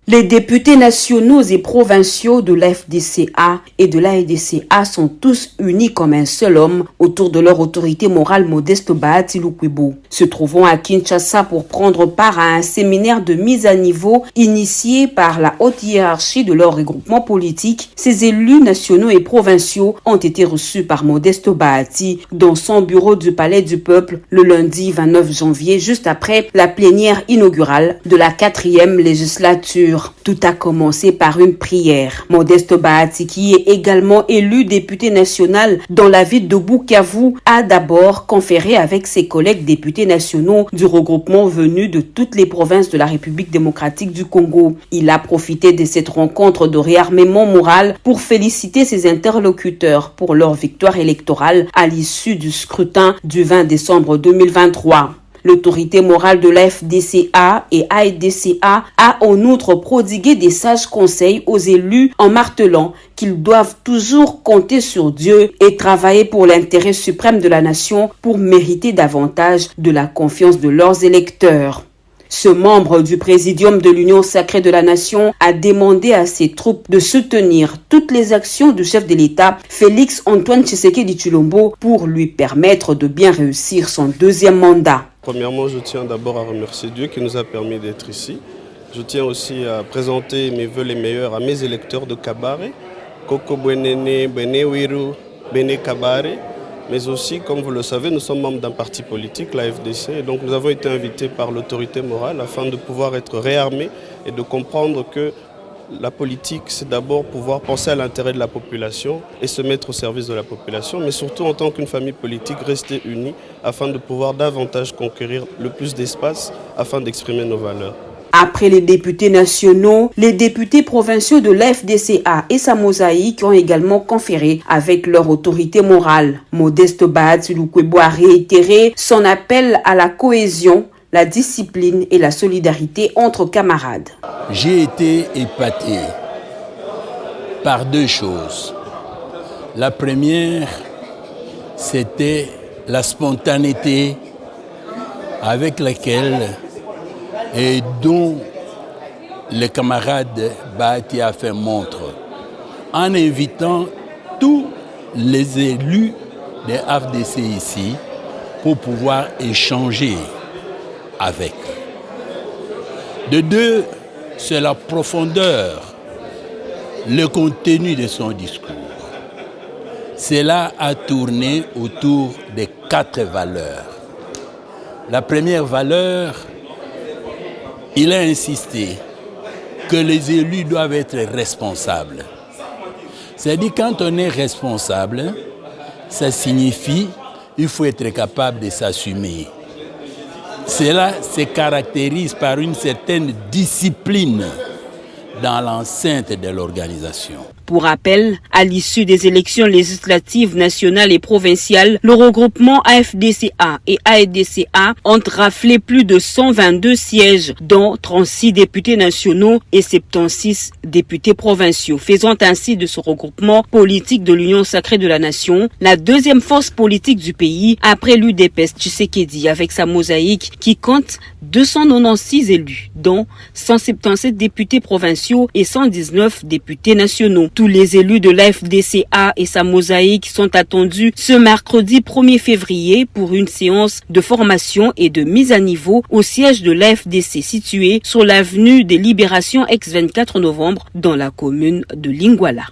Les députés nationaux et provinciaux de l'FDCA et de l'AEDCA sont tous unis comme un seul homme autour de leur autorité morale Modeste Bahati Lukwebo. Se trouvant à Kinshasa pour prendre part à un séminaire de mise à niveau initié par la haute hiérarchie de leur regroupement politique, ces élus nationaux et provinciaux ont été reçus par Modeste Bahati dans son bureau du Palais du Peuple le lundi 29 janvier, juste après la plénière inaugurale de la 4e législature. Tout a commencé par une prière. Modeste Bahati, qui est également élu député national dans la ville de Bukavu, a d'abord conféré avec ses collègues députés nationaux du regroupement venus de toutes les provinces de la République démocratique du Congo. Il a profité de cette rencontre de réarmement moral pour féliciter ses interlocuteurs pour leur victoire électorale à l'issue du scrutin du 20 décembre 2023. L'autorité morale de la FDCA et AEDCA a en outre prodigué des sages conseils aux élus en martelant qu'ils doivent toujours compter sur Dieu et travailler pour l'intérêt suprême de la nation pour mériter davantage de la confiance de leurs électeurs. Ce membre du présidium de l'Union sacrée de la nation a demandé à ses troupes de soutenir toutes les actions du chef de l'État, Félix Antoine Tshisekedi Tshilombo, pour lui permettre de bien réussir son deuxième mandat. Premièrement, je tiens d'abord à remercier Dieu qui nous a permis d'être ici. Je tiens aussi à présenter mes vœux les meilleurs à mes électeurs de Kabare, Koko Bwenene, Benewiru, Bene Kabare. Mais aussi, comme vous le savez, nous sommes membres d'un parti politique, la FDC, et donc nous avons été invités par l'autorité morale afin de pouvoir être réarmés et de comprendre que la politique, c'est d'abord pouvoir penser à l'intérêt de la population et se mettre au service de la population, mais surtout en tant qu'une famille politique, rester unie afin de pouvoir davantage conquérir le plus d'espace afin d'exprimer nos valeurs. Après les députés nationaux, les députés provinciaux de l'FDCA et sa mosaïque ont également conféré avec leur autorité morale. Modeste Bahati Lukwebo a réitéré son appel à la cohésion, la discipline et la solidarité entre camarades. J'ai été épaté par deux choses. La première, c'était la spontanéité avec laquelle et dont le camarade Bahati a fait montre en invitant tous les élus des FDC ici pour pouvoir échanger avec eux. De deux, c'est la profondeur, le contenu de son discours. Cela a tourné autour des 4 valeurs. La première valeur, il a insisté que les élus doivent être responsables. C'est-à-dire quand on est responsable, ça signifie qu'il faut être capable de s'assumer. Cela se caractérise par une certaine discipline dans l'enceinte de l'organisation. Pour rappel, à l'issue des élections législatives nationales et provinciales, le regroupement AFDCA et AEDCA ont raflé plus de 122 sièges, dont 36 députés nationaux et 76 députés provinciaux, faisant ainsi de ce regroupement politique de l'Union sacrée de la nation la deuxième force politique du pays après l'UDPS Tshisekedi avec sa mosaïque qui compte 296 élus, dont 177 députés provinciaux et 119 députés nationaux. Tous les élus de l'FDCA et sa mosaïque sont attendus ce mercredi 1er février pour une séance de formation et de mise à niveau au siège de l'FDC situé sur l'avenue des Libérations ex-24 novembre dans la commune de Lingwala.